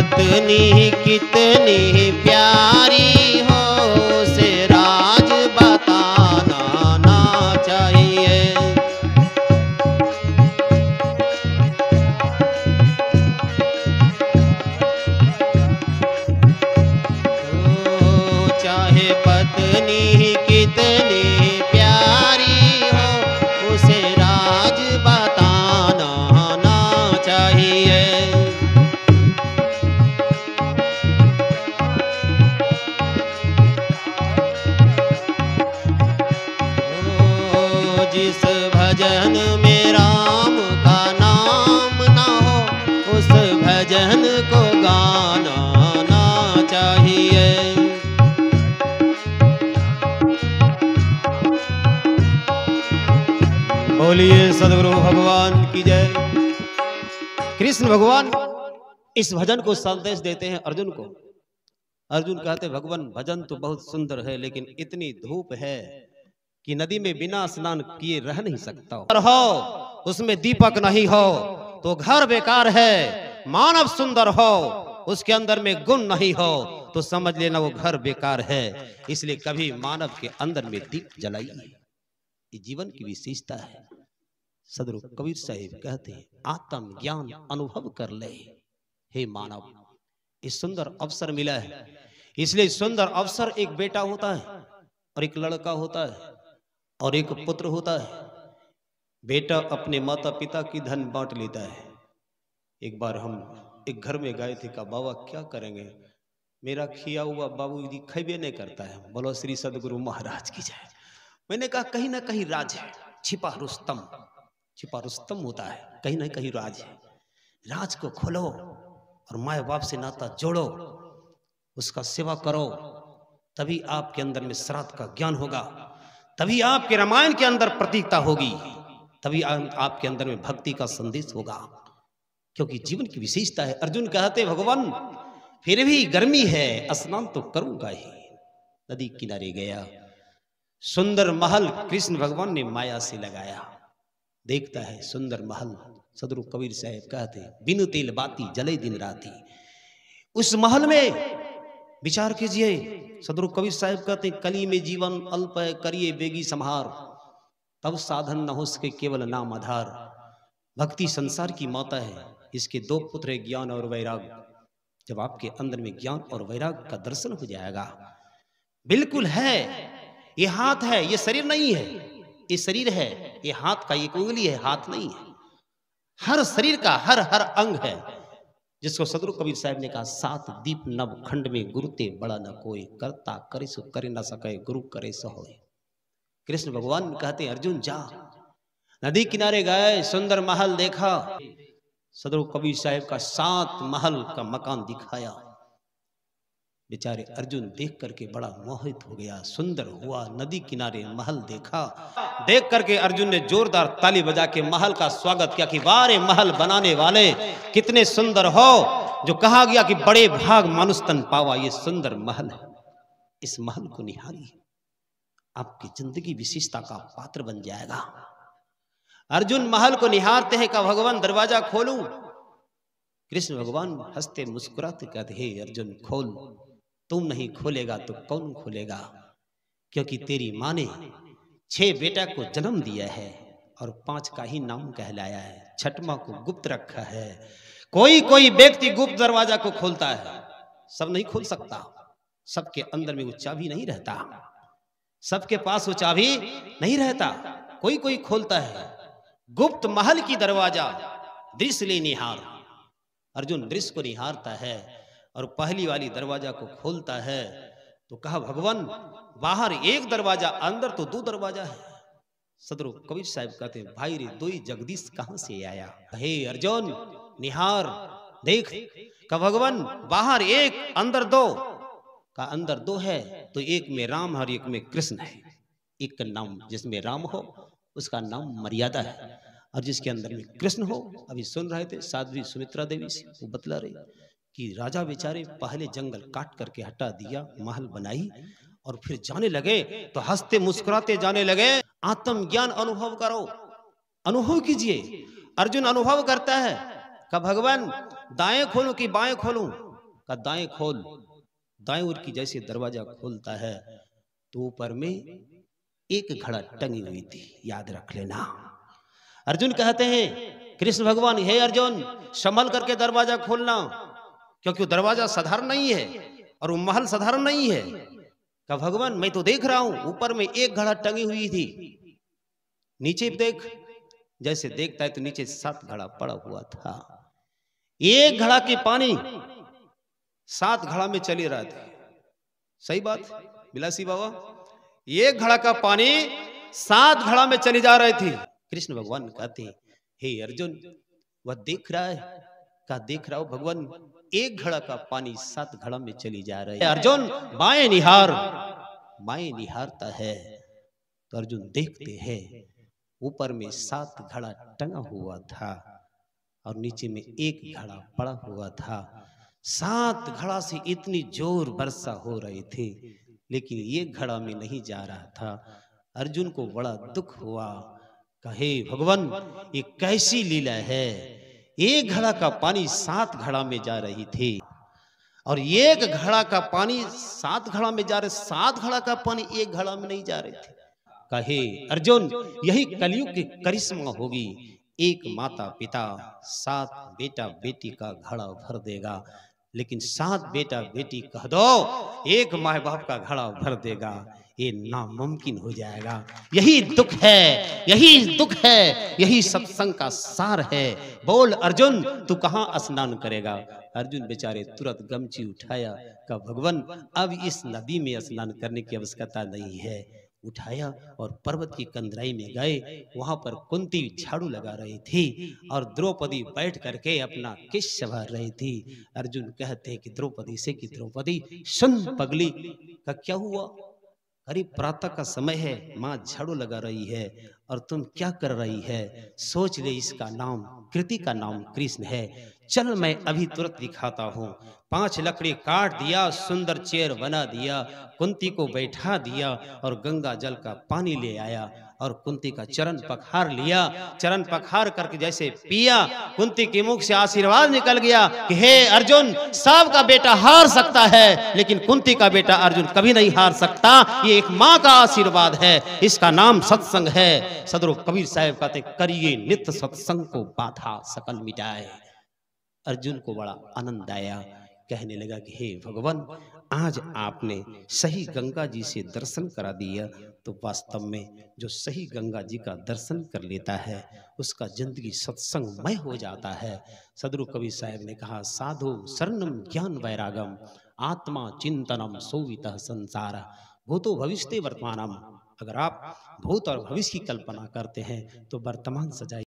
पत्नी कितनी प्यारी हो उसे राज बताना ना चाहिए। ओ चाहे पत्नी कितनी प्यारी हो उसे राज बताना ना चाहिए। जिस भजन में राम का नाम ना हो उस भजन को गाना ना चाहिए। बोलिए सद्गुरु भगवान की जय। कृष्ण भगवान इस भजन को संदेश देते हैं अर्जुन को। अर्जुन कहते भगवान भजन तो बहुत सुंदर है लेकिन इतनी धूप है कि नदी में बिना स्नान किए रह नहीं सकता हो उसमें दीपक नहीं हो तो घर बेकार है। मानव सुंदर हो उसके अंदर में गुण नहीं हो तो समझ लेना वो घर बेकार है। इसलिए कभी मानव के अंदर में दीप जलाइए, ये जीवन की विशेषता है। सदगुरु कबीर साहिब कहते हैं आत्म ज्ञान अनुभव कर ले। हे मानव, इस सुंदर अवसर मिला है, इसलिए सुंदर अवसर एक बेटा होता है और एक लड़का होता है और एक पुत्र होता है। बेटा अपने माता पिता की धन बांट लेता है। एक बार हम एक घर में गए थे, कहा बाबा क्या करेंगे, मेरा खिया हुआ बाबूजी खैबे नहीं करता है। बोलो श्री सदगुरु महाराज की जय। मैंने कहा कहीं ना कहीं राज है, छिपा रुस्तम होता है, कहीं ना कहीं राज है। राज को खोलो और माँ बाप से नाता जोड़ो, उसका सेवा करो, तभी आपके अंदर में श्राद्ध का ज्ञान होगा, तभी आपके रामायण के अंदर प्रतीकता होगी, तभी आपके अंदर में भक्ति का संदेश होगा, क्योंकि जीवन की विशेषता है। अर्जुन कहते भगवान फिर भी गर्मी है, स्नान तो करूंगा ही। नदी किनारे गया, सुंदर महल कृष्ण भगवान ने माया से लगाया। देखता है सुंदर महल। सदगुरु कबीर साहब कहते बिनु तेल बाती जले दिन राती। उस महल में विचार कीजिए, सदगुरु कबीर साहब कहते कली में जीवन अल्प है, करिए बेगी संहार, तब साधन न हो सके केवल नाम आधार। भक्ति संसार की माता है, इसके दो पुत्र है ज्ञान और वैराग। जब आपके अंदर में ज्ञान और वैराग का दर्शन हो जाएगा, बिल्कुल है, ये हाथ है, ये शरीर नहीं है, ये शरीर है, ये हाथ का एक उंगली है, हाथ नहीं है। हर शरीर का हर हर अंग है, जिसको सदगुरु कबीर साहब ने कहा सात दीप नव खंड में गुरु ते बड़ा न कोई, करता करे सो करे न सके, गुरु करे सो होए। कृष्ण भगवान कहते अर्जुन जा। नदी किनारे गए, सुंदर महल देखा, सदगुरु कबीर साहब का 7 महल का मकान दिखाया। बेचारे अर्जुन देख करके बड़ा मोहित हो गया, सुंदर हुआ। नदी किनारे महल देखा, देख करके अर्जुन ने जोरदार ताली बजा के महल का स्वागत किया कि वारे महल बनाने वाले कितने सुंदर हो। जो कहा गया कि बड़े भाग मानुष तन पावा, ये सुंदर महल है, इस महल को निहारिए, आपकी जिंदगी विशेषता का पात्र बन जाएगा। अर्जुन महल को निहारते हैं, का भगवान दरवाजा खोलूं। कृष्ण भगवान हंसते मुस्कुराते कहते हे अर्जुन खोल, तुम नहीं खोलेगा तो कौन खोलेगा, क्योंकि तेरी माँ ने 6 बेटा को जन्म दिया है और 5 का ही नाम कहलाया है, 6वां को गुप्त रखा है। कोई कोई व्यक्ति गुप्त दरवाजा को खोलता है, सब नहीं खोल सकता, सबके अंदर में वो चाबी नहीं रहता, सबके पास वो चाबी नहीं रहता, कोई कोई खोलता है। गुप्त महल की दरवाजा दृश्य ले निहार। अर्जुन दृश्य को निहारता है और पहली वाली दरवाजा को खोलता है तो कहा भगवान बाहर 1 दरवाजा, अंदर तो 2 दरवाजा है। सदगुरु कबीर साहब कहते हैं भाई रे दो ही जगदीश कहां से आया। हे अर्जुन निहार देख, का भगवान बाहर 1 अंदर 2, का अंदर 2 है तो एक में राम और एक में कृष्ण है। एक का नाम जिसमें राम हो उसका नाम मर्यादा है, और जिसके अंदर में कृष्ण हो। अभी सुन रहे थे साध्वी सुमित्रा देवी से, वो बतला रही कि राजा बेचारे पहले जंगल काट करके हटा दिया, महल बनाई और फिर जाने लगे तो हंसते मुस्कुराते जाने लगे। आत्म ज्ञान अनुभव करो, अनुभव कीजिए। अर्जुन अनुभव करता है, का भगवान दाएं खोलूं कि बाएं खोलूं, का दाएं खोल। दाएं ओर की जैसे दरवाजा खोलता है तो ऊपर में एक घड़ा टंगी हुई थी, याद रख लेना। अर्जुन कहते हैं कृष्ण भगवान, हे अर्जुन संभल करके दरवाजा खोलना, क्योंकि वो दरवाजा साधारण नहीं है और वो महल साधारण नहीं है। कहा भगवान मैं तो देख रहा हूं ऊपर में एक घड़ा टंगी हुई थी, नीचे देख। जैसे देखता है तो नीचे 7 घड़ा पड़ा हुआ था। एक घड़ा के पानी 7 घड़ा में चले रहा था। सही बात बिलासी बाबा, एक घड़ा का पानी 7 घड़ा में चली जा रहे थे। कृष्ण भगवान कहते हैं हे अर्जुन वह देख रहा है? का देख रहा हो भगवान, एक घड़ा का पानी 7 घड़ा में चली जा रही है। अर्जुन बाएं निहार, बाएं निहारता है तो अर्जुन देखते हैं ऊपर में 7 घड़ा टंगा हुआ था और नीचे में एक घड़ा पड़ा हुआ था। 7 घड़ा से इतनी जोर वर्षा हो रही थी, लेकिन ये घड़ा में नहीं जा रहा था। अर्जुन को बड़ा दुख हुआ, कहे भगवान ये कैसी लीला है, एक घड़ा का पानी 7 घड़ा में जा रही थी और एक घड़ा का पानी 7 घड़ा में जा रहे, 7 घड़ा का पानी एक घड़ा में नहीं जा रहे थे। कहे अर्जुन यही कलयुग की करिश्मा होगी, एक माता पिता 7 बेटा बेटी का घड़ा भर देगा, लेकिन 7 बेटा बेटी कह दो एक माँ बाप का घड़ा भर देगा, ये नामुमकिन हो जाएगा। यही दुख है, यही दुख है, यही सत्संग का सार है। बोल अर्जुन तू कहां स्नान करेगा? अर्जुन बेचारे तुरंत गमछी उठाया, कहा भगवान अब इस नदी में स्नान करने की आवश्यकता नहीं है। उठाया और पर्वत की कंदराई में गए। वहां पर कुंती झाड़ू लगा रही थी और द्रौपदी बैठ करके अपना केश संवार रही थी। अर्जुन कहते हैं कि द्रौपदी से कि द्रौपदी सुन पगली, का क्या हुआ? अरे प्रातः का समय है, माँ झाड़ू लगा रही है और तुम क्या कर रही है? सोच ले इसका नाम कृति का नाम कृष्ण है। चल मैं अभी तुरंत दिखाता हूँ। 5 लकड़ी काट दिया, सुंदर चेयर बना दिया, कुंती को बैठा दिया और गंगा जल का पानी ले आया और कुंती का चरण पखार लिया। चरण पखार करके जैसे पिया, कुंती के मुख से आशीर्वाद निकल गया कि हे अर्जुन सबका बेटा हार सकता है लेकिन कुंती का बेटा अर्जुन कभी नहीं हार सकता। ये एक माँ का आशीर्वाद है, इसका नाम सत्संग है। सदरो कबीर साहब कहते करिए नित्य सत्संग को बाधा सकल मिटाए। अर्जुन को बड़ा आनंद आया, कहने लगा कि हे भगवान आज आपने सही गंगा जी से दर्शन करा दिया, तो वास्तव में जो सही गंगा जी का दर्शन कर लेता है उसका जिंदगी सत्संगमय हो जाता है। सदगुरु कबीर साहब ने कहा साधु शरणम ज्ञान वैरागम आत्मा चिंतनम सोवितः संसार भूतो भविष्यते वर्तमानम। अगर आप भूत और भविष्य की कल्पना करते हैं तो वर्तमान सजाइए।